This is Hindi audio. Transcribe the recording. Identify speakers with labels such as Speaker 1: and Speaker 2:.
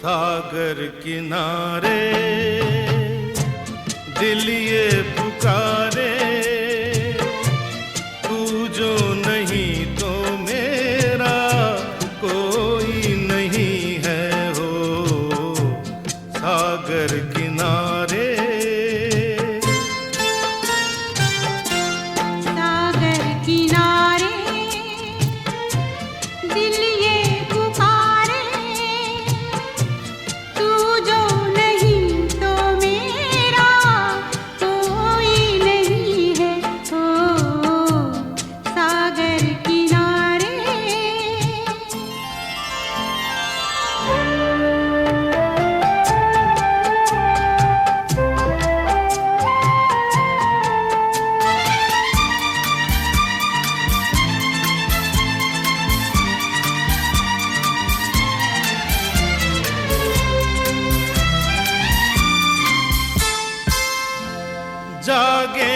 Speaker 1: सागर किनारे दिल ये पुकारे, तू जो नहीं तो मेरा कोई नहीं है हो। सागर किनारे
Speaker 2: सागर किनारे दिल ये पुकारे, तू जो नहीं तो मेरा कोई नहीं है हो। सागर किनारे
Speaker 1: जागे